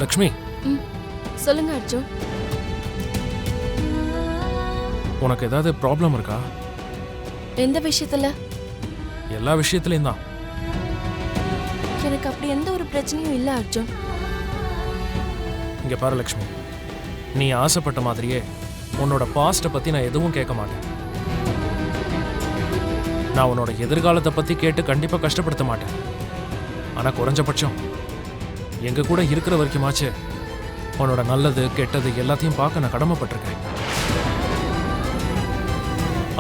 லக்ஷ்மி, சொல்லுங்க அர்ஜுன். உனக்கு ஏதாவது ப்ராப்ளம் இருக்கா? எந்த விஷயத்துல? எல்லா விஷயத்துலயும் தான். எனக்கு அப்படி எந்த ஒரு பிரச்சனையும் இல்ல அர்ஜுன். இங்க பாரு லக்ஷ்மி, நீ ஆசைப்பட்ட மாதிரியே உன்னோட பாஸ்ட பத்தி நான் எதுவும் கேட்க மாட்டேன். நான் உன்னோட எதிர்காலத்தை பத்தி கேட்டு கண்டிப்பா கஷ்டப்படுத்த மாட்டேன். ஆனா குறைஞ்சபட்சம் எங்க கூட இருக்கிற வரைக்குமாச்சு உன்னோட நல்லது கெட்டது எல்லாத்தையும் பார்க்க நான் கடமைப்பட்டிருக்கேன்.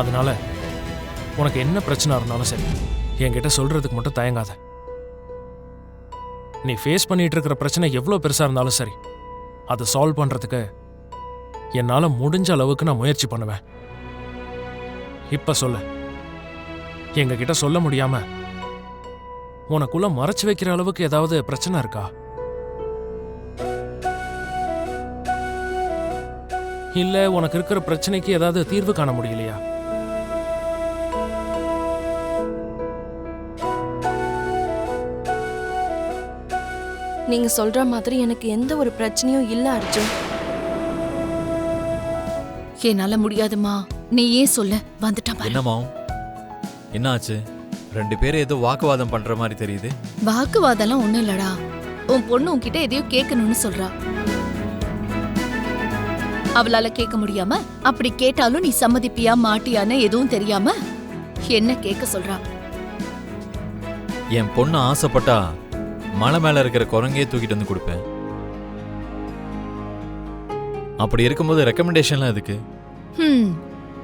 அதனால உனக்கு என்ன பிரச்சனை இருந்தாலும் சரி, என்கிட்ட சொல்றதுக்கு மட்டும் தயங்காத. நீ ஃபேஸ் பண்ணிட்டு இருக்கிற பிரச்சனை எவ்வளவு பெருசா இருந்தாலும் சரி, அதை சால்வ் பண்றதுக்கு என்னால முடிஞ்ச அளவுக்கு நான் முயற்சி பண்ணுவேன். இப்ப சொல்ல, எங்க கிட்ட சொல்ல முடியாம உனக்குள்ள மறைச்சு வைக்கிற அளவுக்கு ஏதாவது பிரச்சனை இருக்கா? இல்ல உனக்கு இருக்கிற பிரச்சனைக்கு ஏதாவது தீர்வு காண முடியலையா? நீங்க சொல்ற மாதிரி எனக்கு எந்த ஒரு பிரச்சனையும் இல்ல அர்ஜுன். என்னால முடியாதுமா, நீ ஏன் சொல்ல வந்துட்டான் பாரு. என்னம்மா என்ன ஆச்சு? ரெண்டு பேரும் ஏதோ வாக்குவாதம் பண்ற மாதிரி தெரியுது. வாக்குவாதம்லாம் ஒண்ணும் இல்லடா. உன் பொண்ணு உன்கிட்ட எதையோ கேட்கணும்னு சொல்றா. அவளால கேட்க முடியாம, அப்படி கேட்டாலும் நீ சம்மதிப்பியா மாட்டியான்னு எதுவும் தெரியாம என்ன கேட்க சொல்றா. என் பொண்ணு ஆசைப்பட்டா மலை மேல இருக்கிற குரங்கே தூக்கிட்டு வந்து கொடுப்பேன். அப்படி இருக்கும்போது ரெக்கமெண்டேஷன்லாம் எதுக்கு?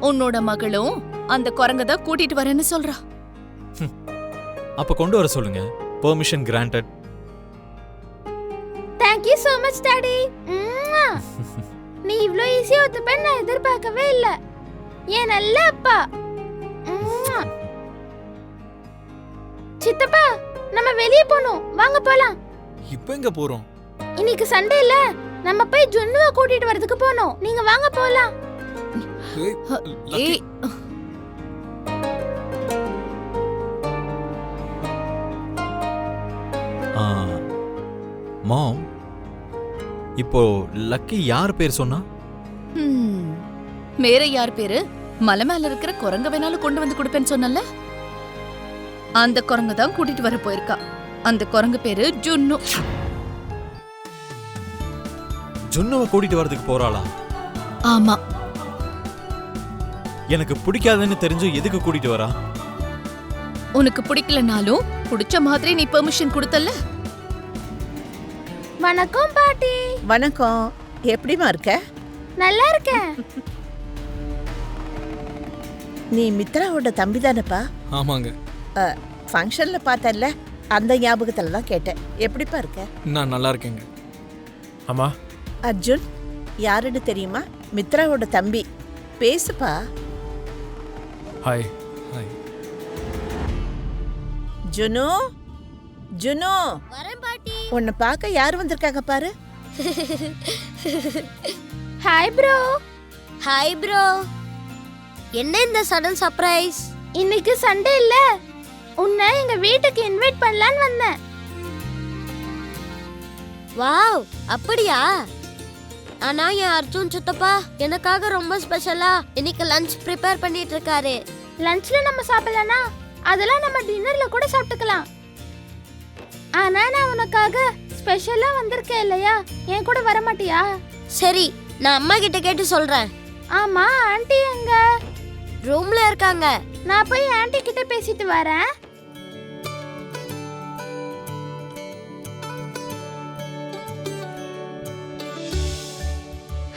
உன்னோட மகளும் அந்த குரங்க தான் கூட்டிட்டு வரேன்னு சொல்றா. அப்ப கொண்டு வர சொல்லுங்க. Permission granted. Thank you so much daddy. நீ இவ்ளோ ஈஸியா ஒத்துப்பேன்னு நான் எதிர்பார்க்கவே இல்ல. ஏன் நல்ல அப்பா. சித்தப்பா, நம்ம வெளிய போணும். வாங்க போலாம். இப்போ எங்க போறோம்? இன்னைக்கு சண்டே இல்ல, நம்ம போய் ஜுன்னுவ கூட்டிட்டு வரதுக்கு போணும். நீங்க வாங்க போலாம். ஏய், மாம், இப்போ லக்கி யார் பேர் சொன்னா? வேற யார் பேரு? மலை மேல இருக்கிற குரங்க வேணாலும் கொண்டு வந்து கொடுப்பேன்னு சொன்னல, அந்த குரங்க தான் கூட்டிட்டு வர போயிருக்கா. அந்த குரங்கு பேரு ஜுன்னு. ஜுன்னுவை கூட்டிட்டு வரதுக்கு போறாளா? ஆமா. எனக்கு பிடிக்காதுன்னு தெரிஞ்சும் எதுக்கு கூட்டிட்டு வரா? உனக்கு பிடிக்கலனாலும் பிடிச்ச மாதிரி நீ பெர்மிஷன் கொடுத்தல. வணக்கம் பாட்டி. வணக்கம். எப்படிமா இருக்க? நல்லா இருக்கேன். நீ மித்ராவோட தம்பி தானப்பா? ஆமாங்க. ஃபங்க்ஷன்ல பார்த்தல, அந்த ஞாபகத்துல தான் கேட்டேன். எப்படிப்பா இருக்க? நான் நல்லா இருக்கேங்க. அம்மா, அர்ஜுன் யாருன்னு தெரியுமா? மித்ராவோட தம்பி. பேசுப்பா. ஹாய். ஹாய். ஜுனு, ஜுனு, வரேன் பாட்டி. உன்னை பார்க்க யார் வந்திருக்காங்க பாரு. Hi bro. Hi bro. என்ன இந்த சடன் சர்ப்ரைஸ்? இன்னைக்கு சண்டே இல்ல, உன்னை எங்க வீட்டுக்கு இன்வைட் பண்ணலான்னு வந்தேன். வாவ், அப்படியா? ஆனா என் அர்ஜுன் சித்தப்பா எனக்காக ரொம்ப ஸ்பெஷலா இன்னைக்கு லஞ்ச் ப்ரிப்பேர் பண்ணிட்டு இருக்காரு. லஞ்ச்ல நம்ம சாப்பிடலனா அதெல்லாம் நம்ம டின்னர்ல கூட சாப்பிட்டுக்கலாம். ஆனா நான் உனக்காக ஸ்பெஷலா வந்திருக்கேன் இல்லையா, என் கூட வர மாட்டியா? சரி, நான் அம்மா கிட்ட கேட்டு சொல்றேன். ஆமா, ஆண்டி எங்க? ரூம்ல இருக்காங்க. நான் போய் ஆண்டி கிட்ட பேசிட்டு வரேன்.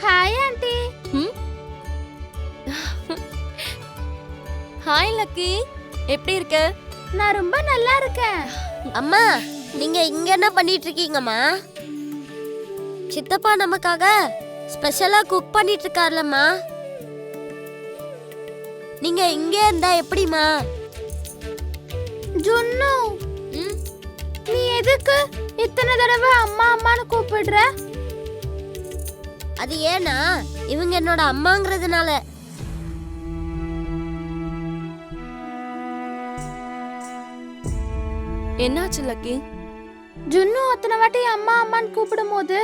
Hi aunty. ஹாய் லக்கி, எப்படி இருக்க? நான் ரொம்ப நல்லா இருக்கேன். அம்மா, நீங்க இங்க என்ன பண்ணிட்டு இருக்கீங்கம்மா? சித்தப்பா நமக்காக ஸ்பெஷலா குக் பண்ணிட்டு இருக்காருலம்மா. நீங்க இங்கே இருந்தா எப்படிமா? ஜுன்னு, நீ எதுக்கு இத்தனை தடவை அம்மா அம்மான்னு கூப்பிடுற? அது ஏன்னா இவங்க என்னோட அம்மாங்கிறதுனால. என்னாச்சு லக்கி? ஜுன்னு அத்தனை வாட்டி அம்மா அம்மான்னு கூப்பிடும் போது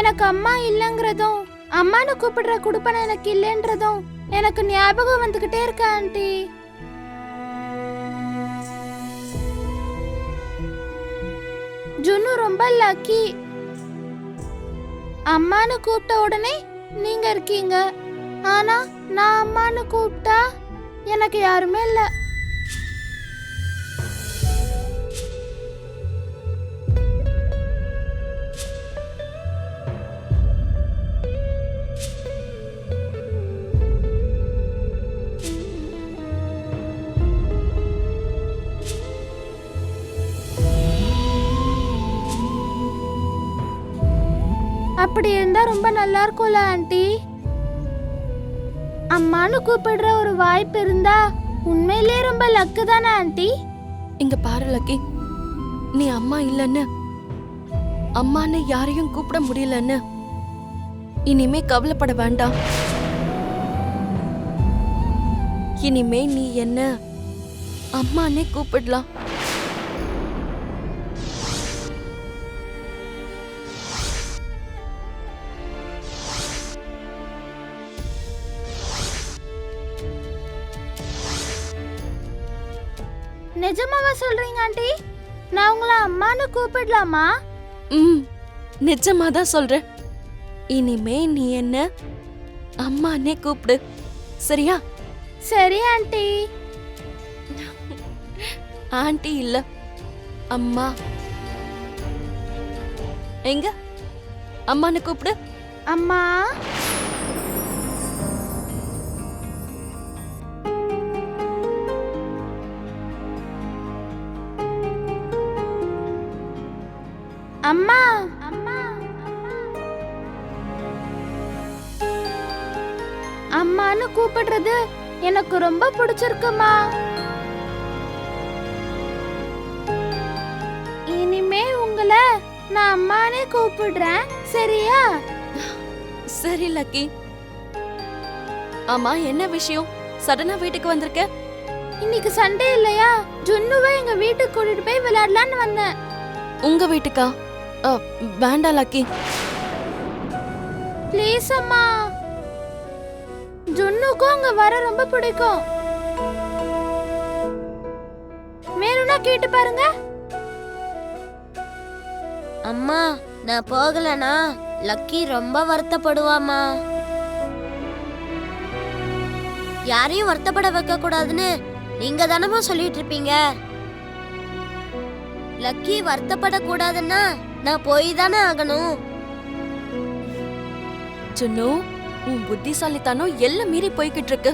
எனக்கு அம்மா இல்லைங்கிறதும் அம்மான்னு கூப்பிடுற குடுப்பனை எனக்கு இல்லைன்றதும் எனக்கு ஞாபகம் வந்துகிட்டே இருக்க ஆண்டி. ஜுன்னு ரொம்ப லக்கி. அம்மான்னு கூப்பிட்ட உடனே நீங்க இருக்கீங்க. ஆனா நான் அம்மான்னு கூப்பிட்டா எனக்கு யாருமே இல்ல. அப்படி இருந்தா ரொம்ப நல்லா இருக்கும்ல ஆண்டி. அம்மான்னு கூப்பிடுற ஒரு வாய்ப்பு இருந்தா உண்மையிலேயே ரொம்ப லக்கு தானே ஆண்டி? இங்க பாரு லக்கி, நீ அம்மா இல்லைன்னு, அம்மான்னு யாரையும் கூப்பிட முடியலன்னு இனிமே கவலைப்பட வேண்டாம். இனிமே நீ என்ன அம்மானே கூப்பிடலாம். நிஜமாவா சொல்றீங்க ஆண்டி? நான் உங்களை அம்மான்னு கூப்பிடலாமா? நிஜமா தான் சொல்றேன். இனிமே நீ என்ன அம்மானே கூப்பிடு, சரியா? சரி ஆண்டி. ஆண்டி இல்ல, அம்மா. எங்க அம்மானு கூப்பிடு. அம்மா. அம்மா. அம்மா. அம்மான்னு கூப்பிடுறது எனக்கு ரொம்ப பிடிச்சிருக்குமா. இனிமே உங்களை நான் அம்மானே கூப்பிடுறேன், சரியா? சரி லக்கி. ஆமா, என்ன விஷயம்? சடனா வீட்டுக்கு வந்திருக்க? இன்னைக்கு சண்டே இல்லையா? ஜுன்னுவை எங்க வீட்டுக்கு கூட்டிட்டு போய் விளையாடலான்னு வந்தேன். உங்க வீட்டுக்கா? வேண்டாம் லக்கி. ப்ளீஸ் அம்மா. ஜுன்னுக்கும் அங்க வர ரொம்ப பிடிக்கும். வேணும்னா கேட்டு பாருங்க. அம்மா, நான் போகலனா லக்கி ரொம்ப வருத்தப்படுவாமா. யாரையும் வருத்தப்பட வைக்க கூடாதுன்னு நீங்க தானமா சொல்லிட்டு இருப்பீங்க. லக்கி வருத்தப்படக்கூடாதுன்னா நான் போய் தானே ஆகணும். ஜுன்னு, உன் புத்திசாலித்தனம் எல்லாம் மீறி போய்கிட்டு இருக்கு.